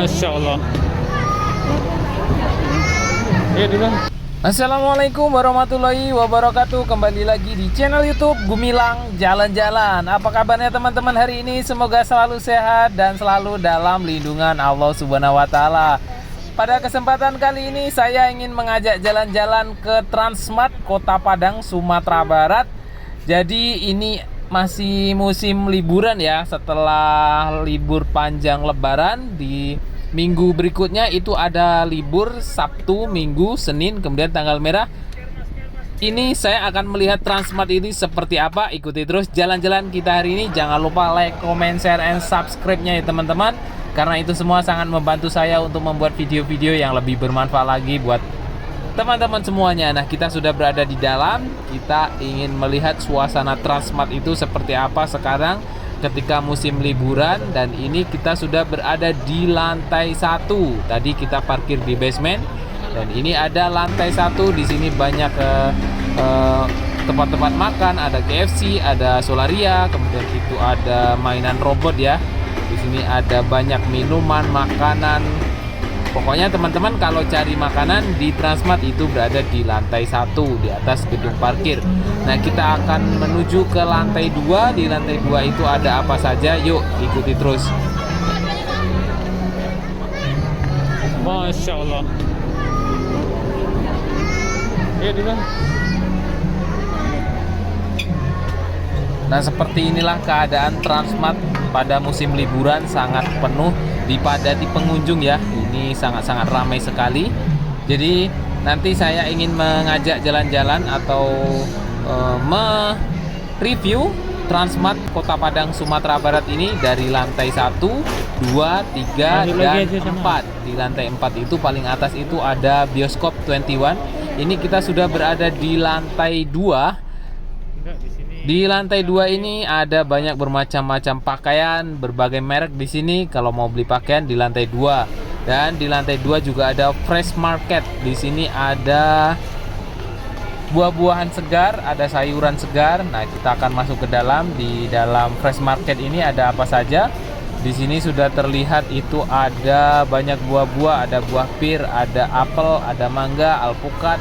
Masya Allah. Ya dulu. Assalamualaikum warahmatullahi wabarakatuh. Kembali lagi di channel YouTube Gumilang Jalan-Jalan. Apa kabarnya teman-teman hari ini? Semoga selalu sehat dan selalu dalam lindungan Allah Subhanahu wa taala. Pada kesempatan kali ini saya ingin mengajak jalan-jalan ke Transmart Kota Padang, Sumatera Barat. Jadi ini masih musim liburan ya. Setelah libur panjang Lebaran, di minggu berikutnya itu ada libur Sabtu, Minggu, Senin, kemudian tanggal merah. Ini saya akan melihat Transmart ini seperti apa. Ikuti terus jalan-jalan kita hari ini. Jangan lupa like, comment, share, and subscribe-nya ya teman-teman, karena itu semua sangat membantu saya untuk membuat video-video yang lebih bermanfaat lagi buat teman-teman semuanya. Nah, kita sudah berada di dalam. Kita ingin melihat suasana Transmart itu seperti apa sekarang ketika musim liburan, dan ini kita sudah berada di lantai 1. Tadi kita parkir di basement dan ini ada lantai 1. Di sini banyak tempat-tempat makan, ada KFC, ada Solaria, kemudian itu ada mainan robot ya. Di sini ada banyak minuman, makanan. Pokoknya teman-teman kalau cari makanan di Transmart itu berada di lantai 1 di atas gedung parkir. Nah, kita akan menuju ke lantai 2. Di lantai 2 itu ada apa saja? Yuk ikuti terus. Masya Allah. Ya dulu. Nah, seperti inilah keadaan Transmart pada musim liburan, sangat penuh, dipadati pengunjung ya. Ini sangat-sangat ramai sekali. Jadi nanti saya ingin mengajak jalan-jalan atau mereview Transmart Kota Padang, Sumatera Barat ini dari lantai 1, 2, 3, dan 4. Di lantai 4 itu paling atas itu ada bioskop 21. Ini kita sudah berada di lantai 2. Di lantai 2 ini ada banyak bermacam-macam pakaian, berbagai merek di sini kalau mau beli pakaian di lantai 2. Dan di lantai 2 juga ada fresh market. Di sini ada buah-buahan segar, ada sayuran segar. Nah, kita akan masuk ke dalam. Di dalam fresh market ini ada apa saja? Di sini sudah terlihat itu ada banyak buah-buah, ada buah pir, ada apel, ada mangga, alpukat,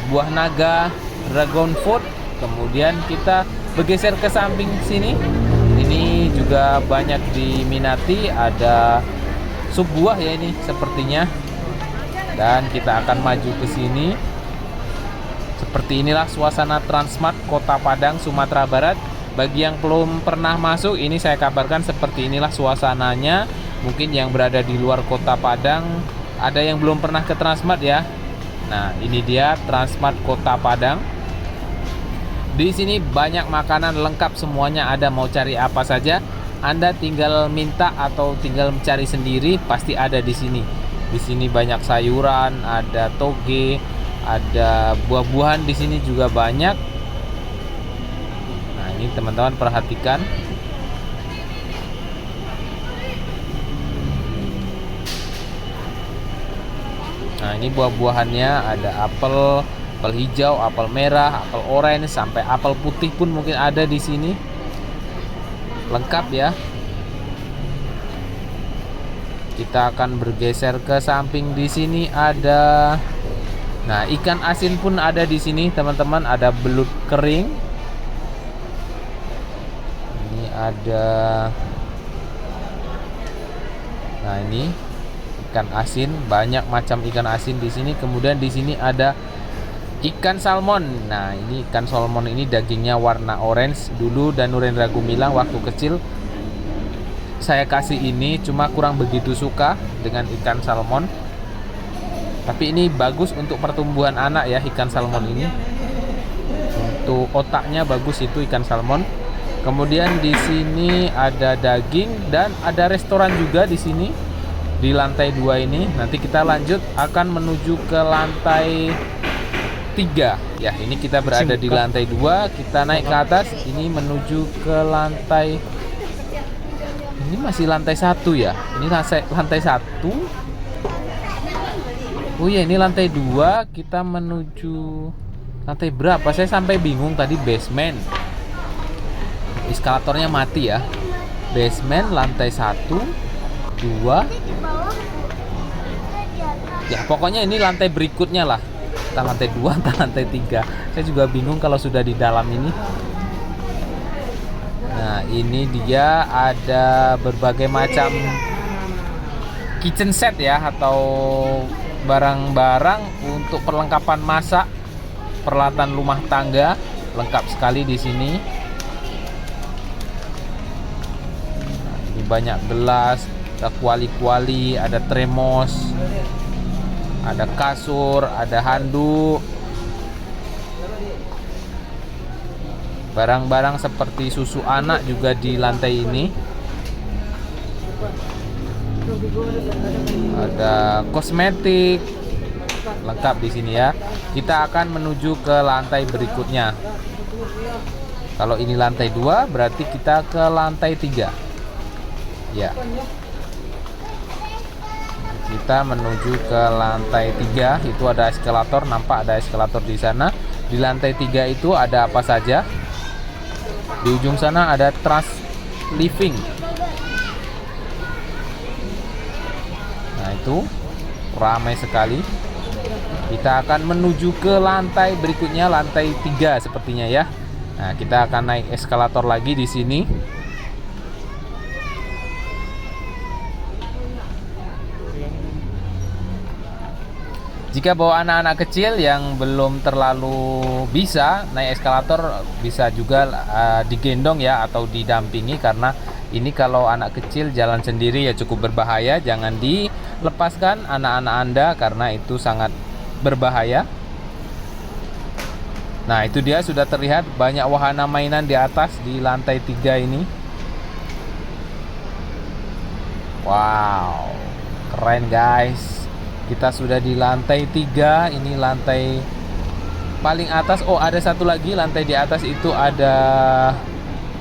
buah naga, dragon fruit. Kemudian kita bergeser ke samping sini. Ini juga banyak diminati, ada sup buah ya ini sepertinya. Dan kita akan maju ke sini. Seperti inilah suasana Transmart Kota Padang, Sumatera Barat. Bagi yang belum pernah masuk, ini saya kabarkan seperti inilah suasananya. Mungkin yang berada di luar Kota Padang, ada yang belum pernah ke Transmart ya. Nah, ini dia Transmart Kota Padang. Di sini banyak makanan lengkap, semuanya ada, mau cari apa saja Anda tinggal minta atau tinggal mencari sendiri, pasti ada di sini. Di sini banyak sayuran, ada toge, ada buah-buahan di sini juga banyak. Nah, ini teman-teman perhatikan. Nah, ini buah-buahannya, ada apel hijau, apel merah, apel oranye, sampai apel putih pun mungkin ada di sini. Lengkap ya. Kita akan bergeser ke samping. Di sini ada, nah, ikan asin pun ada di sini, teman-teman. Ada belut kering. Ini ada, nah, ini ikan asin, banyak macam ikan asin di sini. Kemudian di sini ada ikan salmon. Nah, ini ikan salmon ini dagingnya warna orange. Dulu Danurendra Gumilang waktu kecil saya kasih ini, cuma kurang begitu suka dengan ikan salmon. Tapi ini bagus untuk pertumbuhan anak ya, ikan salmon ini. Untuk otaknya bagus itu ikan salmon. Kemudian di sini ada daging dan ada restoran juga di sini di lantai 2 ini. Nanti kita lanjut akan menuju ke lantai 3 ya. Ini kita berada di lantai 2, kita naik ke atas ini menuju ke lantai, ini masih lantai 1 ya. Ini lantai 1. Oh ya, ini lantai 2, kita menuju lantai berapa? Saya sampai bingung tadi. Basement, eskalatornya mati ya. Basement lantai 1, 2, Ya pokoknya ini lantai berikutnya lah, entah lantai 2 entah lantai 3. Saya juga bingung kalau sudah di dalam ini. Nah ini dia ada berbagai macam kitchen set ya, atau barang-barang untuk perlengkapan masak, peralatan rumah tangga, lengkap sekali di sini. Nah, ini banyak gelas, ada kuali-kuali, ada termos, ada kasur, ada handuk. Barang-barang seperti susu anak juga di lantai ini. Ada kosmetik, lengkap di sini ya. Kita akan menuju ke lantai berikutnya. Kalau ini lantai 2, berarti kita ke lantai 3. Ya. Kita menuju ke lantai 3, itu ada eskalator, nampak ada eskalator di sana. Di lantai 3 itu ada apa saja? Di ujung sana ada Trans Living. Nah, itu ramai sekali. Kita akan menuju ke lantai berikutnya, lantai 3 sepertinya ya. Nah, kita akan naik eskalator lagi di sini. Jika bawa anak-anak kecil yang belum terlalu bisa naik eskalator, bisa juga digendong ya, atau didampingi, karena ini kalau anak kecil jalan sendiri ya cukup berbahaya. Jangan dilepaskan anak-anak Anda karena itu sangat berbahaya. Nah itu dia, sudah terlihat banyak wahana mainan di atas di lantai 3 ini. Wow, keren guys. Kita sudah di lantai 3, ini lantai paling atas. Oh, ada satu lagi lantai di atas, itu ada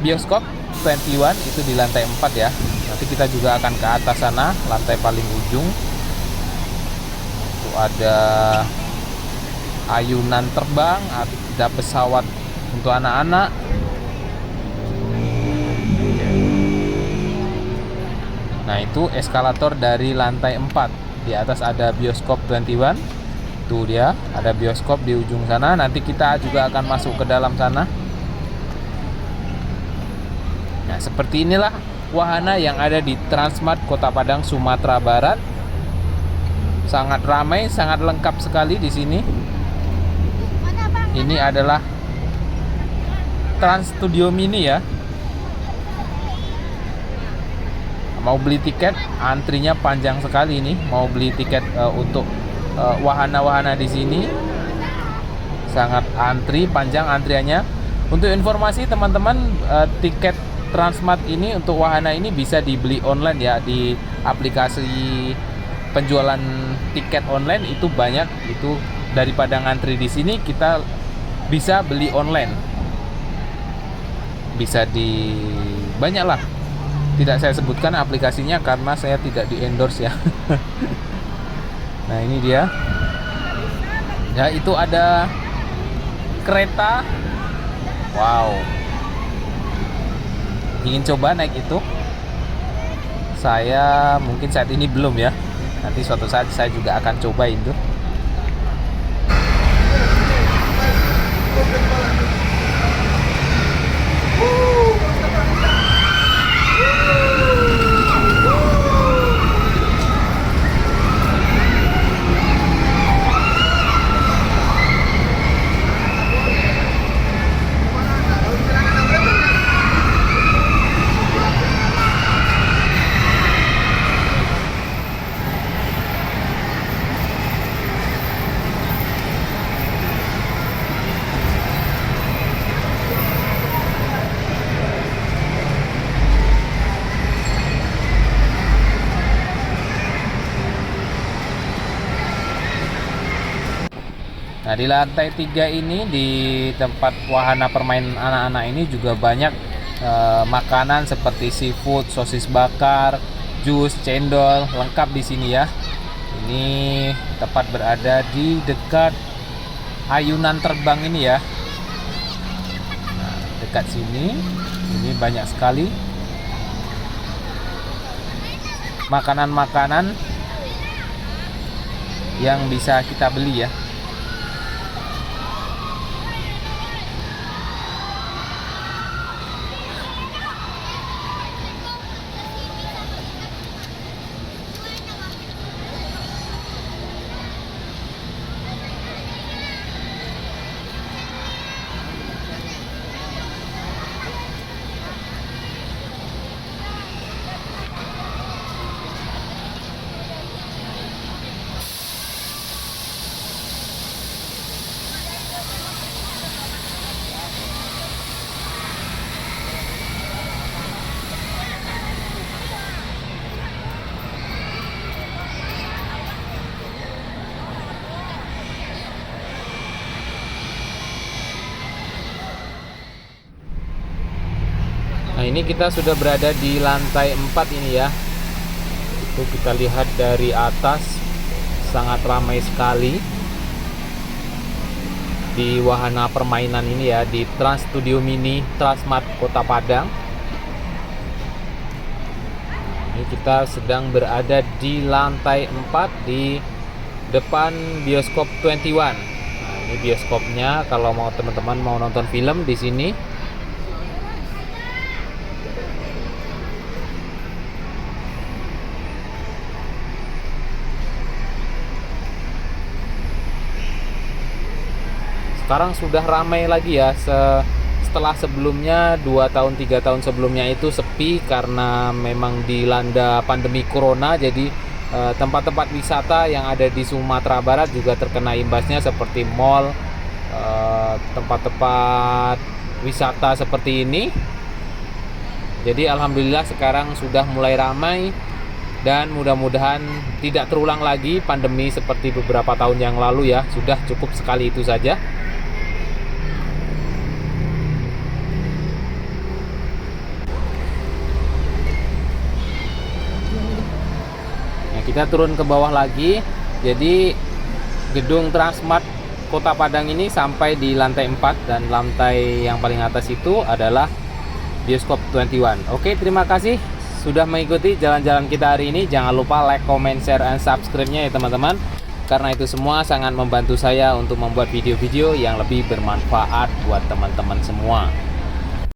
bioskop 21, itu di lantai 4 ya. Nanti kita juga akan ke atas sana, lantai paling ujung. Itu ada ayunan terbang, ada pesawat untuk anak-anak. Nah, itu eskalator dari lantai 4. Di atas ada bioskop 21. Tuh dia, ada bioskop di ujung sana. Nanti kita juga akan masuk ke dalam sana. Nah, seperti inilah wahana yang ada di Transmart Kota Padang, Sumatera Barat. Sangat ramai, sangat lengkap sekali di sini. Ini adalah Trans Studio Mini ya. Mau beli tiket, antrinya panjang sekali ini. Mau beli tiket untuk wahana-wahana di sini, sangat antri, panjang antriannya. Untuk informasi teman-teman, tiket Transmart ini untuk wahana ini bisa dibeli online ya, di aplikasi penjualan tiket online itu banyak. Itu daripada ngantri di sini, kita bisa beli online. Bisa di banyak lah. Tidak saya sebutkan aplikasinya karena saya tidak di endorse ya. Nah ini dia. Ya itu ada kereta. Wow. Ingin coba naik itu. Saya mungkin saat ini belum ya. Nanti suatu saat saya juga akan coba itu. Nah di lantai 3 ini, di tempat wahana permainan anak-anak ini juga banyak makanan seperti seafood, sosis bakar, jus, cendol, lengkap di sini ya. Ini tepat berada di dekat ayunan terbang ini ya. Nah, dekat sini, ini banyak sekali makanan-makanan yang bisa kita beli ya. Nah, ini kita sudah berada di lantai 4 ini ya. Itu kita lihat dari atas sangat ramai sekali di wahana permainan ini ya, di Trans Studio Mini Transmart Kota Padang. Ini kita sedang berada di lantai 4 di depan bioskop 21. Nah, ini bioskopnya kalau mau teman-teman mau nonton film di sini. Sekarang sudah ramai lagi ya, setelah sebelumnya 2 tahun 3 tahun sebelumnya itu sepi karena memang dilanda pandemi corona. Jadi tempat-tempat wisata yang ada di Sumatera Barat juga terkena imbasnya seperti mall, tempat-tempat wisata seperti ini. Jadi alhamdulillah sekarang sudah mulai ramai dan mudah-mudahan tidak terulang lagi pandemi seperti beberapa tahun yang lalu ya. Sudah cukup sekali itu saja. Kita turun ke bawah lagi. Jadi gedung Transmart Kota Padang ini sampai di lantai 4 dan lantai yang paling atas itu adalah bioskop 21. Oke, terima kasih sudah mengikuti jalan-jalan kita hari ini. Jangan lupa like, comment, share, and subscribe-nya ya teman-teman. Karena itu semua sangat membantu saya untuk membuat video-video yang lebih bermanfaat buat teman-teman semua.